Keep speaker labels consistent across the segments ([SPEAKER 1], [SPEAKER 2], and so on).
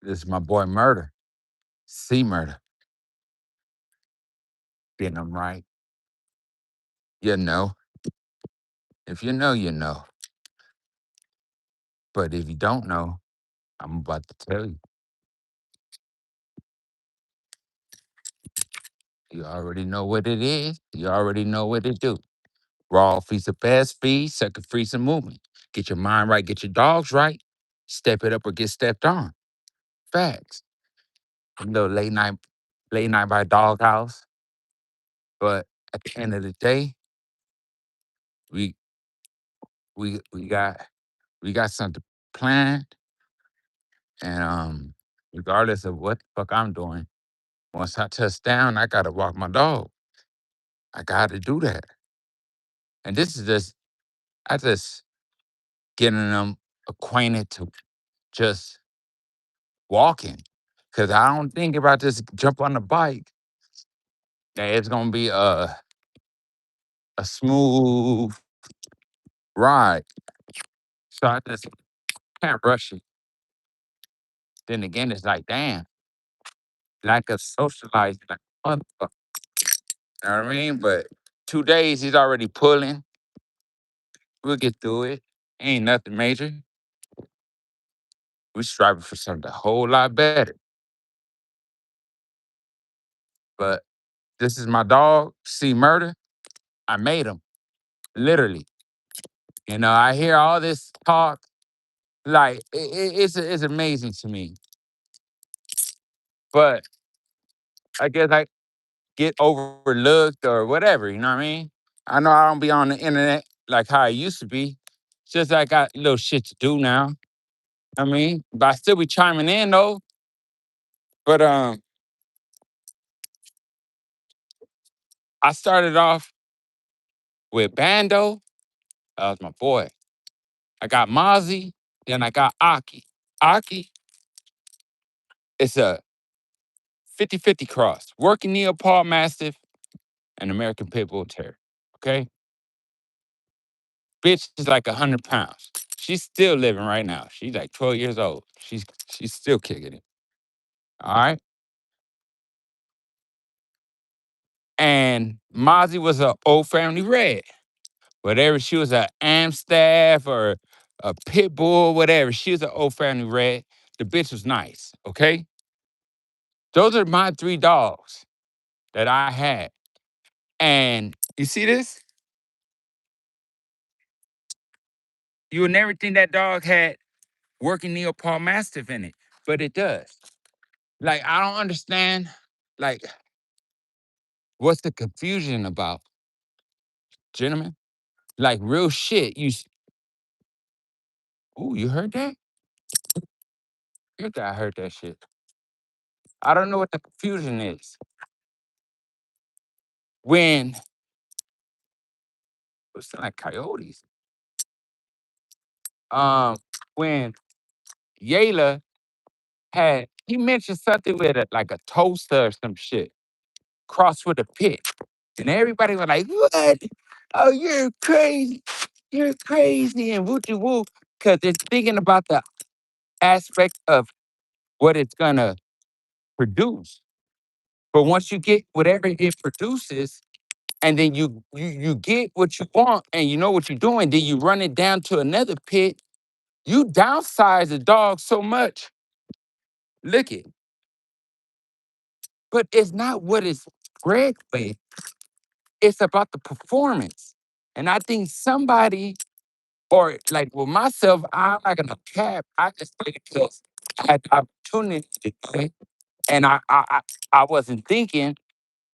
[SPEAKER 1] This is my boy Murder. C Murder. Getting them right. You know. If you know, you know. But if you don't know, I'm about to tell you. You already know what it is. You already know what it do. Raw feeds the best feed, second free some movement. Get your mind right, get your dogs right. Step it up or get stepped on. Facts. A little late night by doghouse. But at the end of the day, we we we got we got something planned. And regardless of what the fuck I'm doing, once I touch down, I gotta walk my dog. I gotta do that. And this is just I just getting them acquainted to just walking. Cause I don't think if I just jump on the bike, that it's gonna be a smooth ride. So I just can't rush it. Then again, it's like, damn, like a socialized like motherfucker. You know what I mean? But 2 days he's already pulling. We'll get through it. Ain't nothing major. We striving for something a whole lot better. But this is my dog, C Murder. I made him, literally. You know, I hear all this talk. Like, it's amazing to me. But I guess I get overlooked or whatever, you know what I mean? I know I don't be on the internet like how I used to be. It's just I got little shit to do now. I mean, but I still be chiming in though. But I started off with Bando. That was my boy. I got Mozzie, then I got Aki. Aki, it's a 50-50 cross. Working Neopard Mastiff and American Pit Bull Terrier. Okay? Bitch is like 100 pounds. She's still living right now. She's like 12 years old. She's still kicking it. All right. And Mozzie was an old family red. Whatever she was a Amstaff or a pit bull, whatever. She was an old family red. The bitch was nice. Okay. Those are my three dogs that I had. And you see this? You would never think that dog had working Neopard Mastiff in it, but it does. Like, I don't understand, like, what's the confusion about, gentlemen? Like, real shit. Ooh, you heard that? Your guy heard that shit. I don't know what the confusion is. When, it's like coyotes. Um, when Yayla he mentioned something with like a toaster or some shit, crossed with a pit. And everybody was like, what? Oh, you're crazy. You're crazy and woo woo. Because it's thinking about the aspect of what it's gonna produce. But once you get whatever it produces, and then you get what you want and you know what you're doing, then you run it down to another pit, you downsize the dog so much. Look it. But it's not what it's bred with. It's about the performance. And I think somebody, or like with myself, I'm not gonna cap. I just think because I had the opportunity to do it, and I wasn't thinking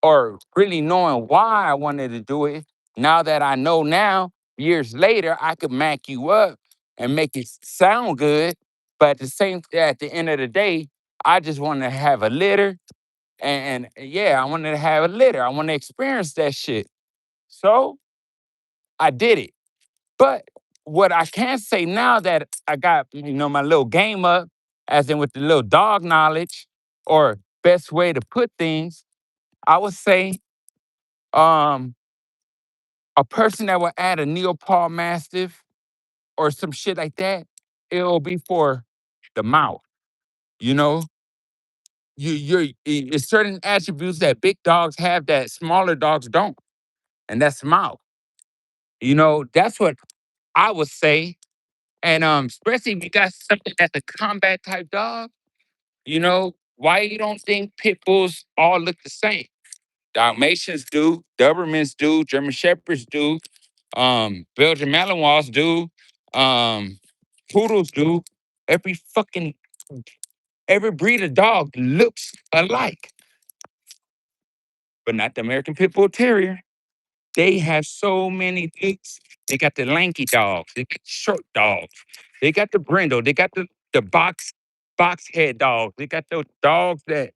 [SPEAKER 1] or really knowing why I wanted to do it. Now that I know now, years later, I could mac you up and make it sound good. But at the end of the day, I just want to have a litter. And yeah, I wanted to have a litter. I want to experience that shit. So I did it. But what I can say now that I got, my little game up, as in with the little dog knowledge or best way to put things, I would say um, a person that will add a Neopard Mastiff or some shit like that, it'll be for the mouth. You know, it's certain attributes that big dogs have that smaller dogs don't, and that's mouth. That's what I would say. And especially if you got something that's a combat type dog, why you don't think pit bulls all look the same? Dalmatians do, Dobermans do, German Shepherds do, Belgian Malinois do, um, poodles do. Every fucking every breed of dog looks alike, but not the American Pit Bull Terrier. They have so many looks. They got the lanky dogs. They got short dogs. They got the brindle. They got the box head dogs. They got those dogs that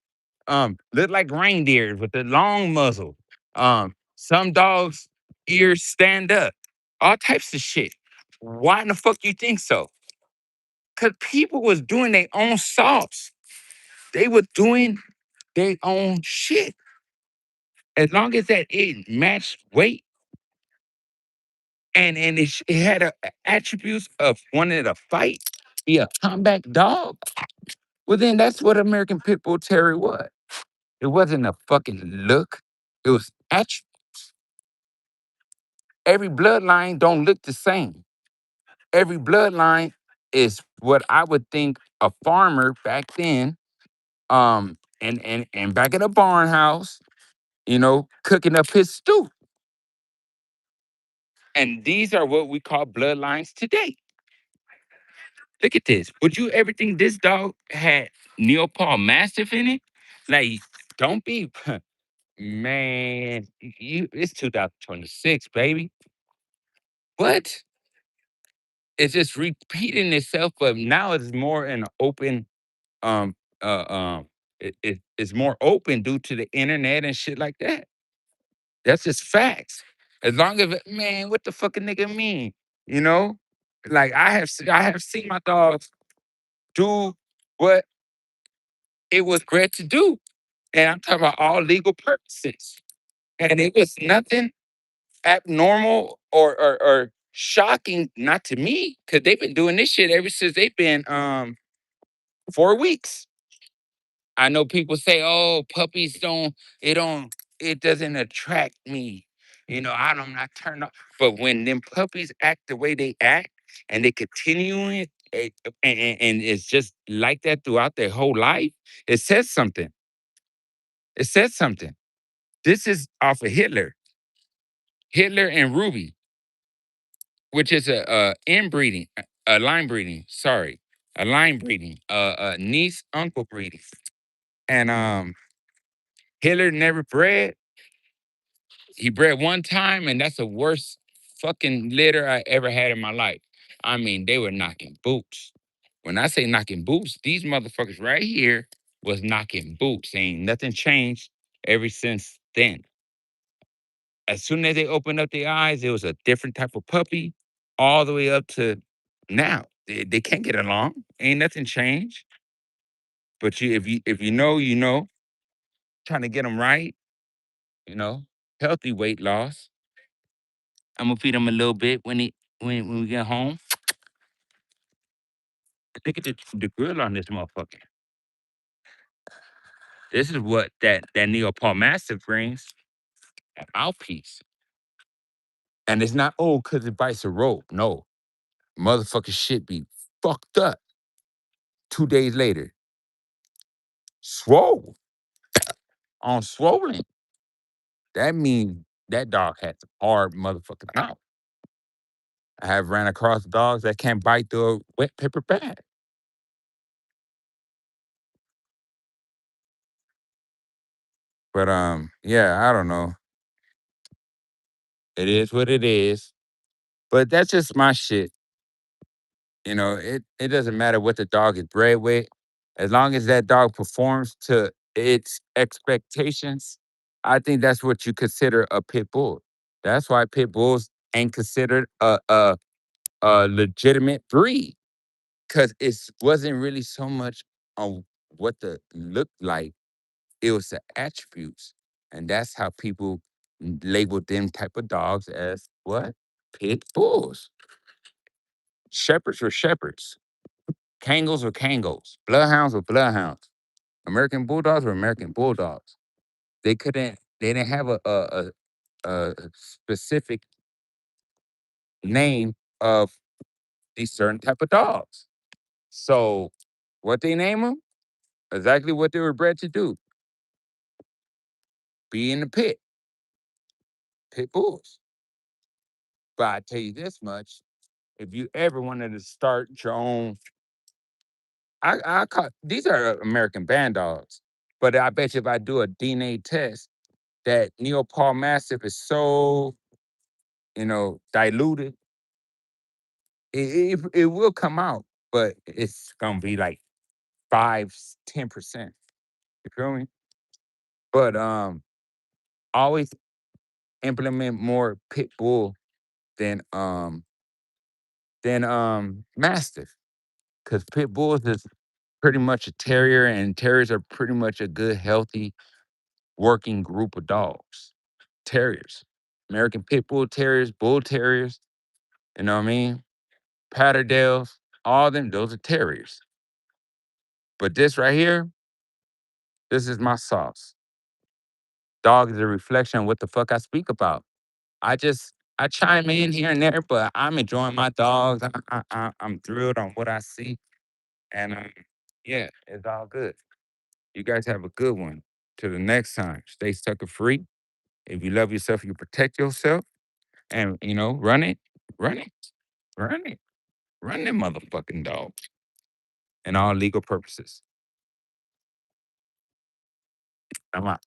[SPEAKER 1] look like reindeers with the long muzzle. Some dogs ears stand up. All types of shit. Why in the fuck you think so? Cause people was doing their own sauce. They were doing their own shit. As long as that it matched weight and it had attributes of wanting to fight, be a combat dog. Well, then that's what American Pit Bull Terrier was. It wasn't a fucking look. It was actually every bloodline don't look the same. Every bloodline is what I would think a farmer back then, and back in a barn house, cooking up his stew. And these are what we call bloodlines today. Look at this. Would you ever think this dog had Neopal Mastiff in it? Like, don't be, man. It's 2026, baby. What? It's just repeating itself, but now it's more in an open. Um, it's more open due to the internet and shit like that. That's just facts. As long as man, what the fuck a nigga mean? You know, like I have seen my dogs do what it was bred to do. And I'm talking about all legal purposes. And it was nothing abnormal or shocking, not to me, because they've been doing this shit ever since they've been 4 weeks. I know people say, oh, puppies it doesn't attract me. I'm not turned on. But when them puppies act the way they act and they continue it, and it's just like that throughout their whole life, it says something. It says something. This is off of Hitler and Ruby, which is a inbreeding, a line breeding. Sorry, a line breeding, a niece uncle breeding. And Hitler never bred. He bred one time, and that's the worst fucking litter I ever had in my life. I mean, they were knocking boots. When I say knocking boots, these motherfuckers right here was knocking boots. Ain't nothing changed ever since then. As soon as they opened up their eyes, it was a different type of puppy, all the way up to now. They can't get along. Ain't nothing changed. But if you know, you know. Trying to get them right, you know, healthy weight loss. I'm gonna feed him a little bit when we get home. Look at the grill on this motherfucker. This is what that Neopal Mastiff brings. An mouthpiece. And it's not cause it bites a rope. No. Motherfucker shit be fucked up. 2 days later. Swole. On swollen. That means that dog had some hard motherfucking mouth. I have ran across dogs that can't bite through a wet paper bag. But yeah, I don't know. It is what it is. But that's just my shit. It doesn't matter what the dog is bred with. As long as that dog performs to its expectations, I think that's what you consider a pit bull. That's why pit bulls ain't considered a legitimate breed. Cause it wasn't really so much on what the looked like. It was the attributes. And that's how people labeled them type of dogs as what? Pit bulls. Shepherds were shepherds. Kangles or Kangos, Bloodhounds or Bloodhounds, American Bulldogs or American Bulldogs. They didn't have a specific name of these certain type of dogs. So what they name them? Exactly what they were bred to do. Be in the pit bulls. But I tell you this much, if you ever wanted to start your own, I call these are American band dogs. But I bet you if I do a DNA test, that Neopal Mastiff is so, diluted, it will come out, but it's gonna be like 5-10%. You feel me? But always implement more pit bull than mastiff, because pit bulls is pretty much a terrier, and terriers are pretty much a good, healthy, working group of dogs. Terriers, American pit bull terriers. You know what I mean? Patterdales, all them, those are terriers. But this right here, this is my sauce. Dog is a reflection of what the fuck I speak about. I chime in here and there, but I'm enjoying my dogs. I'm thrilled on what I see, and yeah, it's all good. You guys have a good one. Till the next time, stay sucker free. If you love yourself, you protect yourself, and run it, run it, run it, run them motherfucking dogs, and all legal purposes. I'm out.